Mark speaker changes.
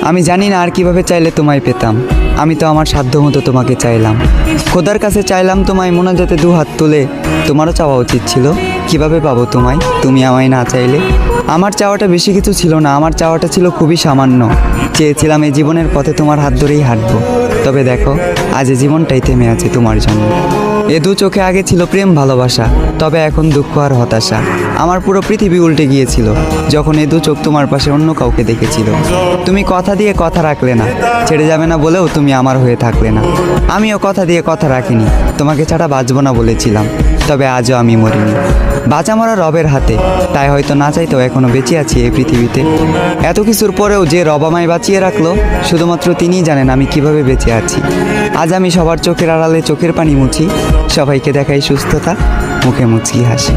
Speaker 1: আমি জানি না আর কিভাবে চাইলে তোমায় পেতাম। আমি তো আমার সাধ্য মতো তোমাকে চাইলাম, খোদার কাছে চাইলাম তোমায় মোনাজাতে দু হাত তুলে। তোমারও চাওয়া উচিত ছিল, কিভাবে পাবো তোমায় তুমি আমায় না চাইলে। আমার চাওয়াটা বেশি কিছু ছিল না, আমার চাওয়াটা ছিল খুবই সামান্য। চেয়েছিলাম এই জীবনের পথে তোমার হাত ধরেই হাঁটবো। তবে দেখো, আজ এই জীবনটাই থেমে আছে তোমার জন্য। এ দু চোখে আগে ছিল প্রেম ভালোবাসা, তবে এখন দুঃখ আর হতাশা। আমার পুরো পৃথিবী উল্টে গিয়েছিল যখন এ দু চোখ তোমার পাশে অন্য কাউকে দেখেছিল। তুমি কথা দিয়ে কথা রাখলে না, ছেড়ে যাবে না বলেও তুমি আমার হয়ে থাকলে না। আমিও কথা দিয়ে কথা রাখিনি, তোমাকে ছাড়া বাঁচবো না বলেছিলাম। তবে আজও আমি মরিনি, বাঁচা মরা রবের হাতে। তাই হয়তো না চাইতেও এখনো বেঁচে আছি এই পৃথিবীতে। এত কিছুর পরেও যে রব আমায় বাঁচিয়ে রাখলো, শুধুমাত্র তিনিই জানেন আমি কিভাবে বেঁচে আছি। আজ আমি সবার চোখের আড়ালে চোখের পানি মুছি, সবাইকে দেখাই সুস্থতা, মুখে মুচকি হাসি।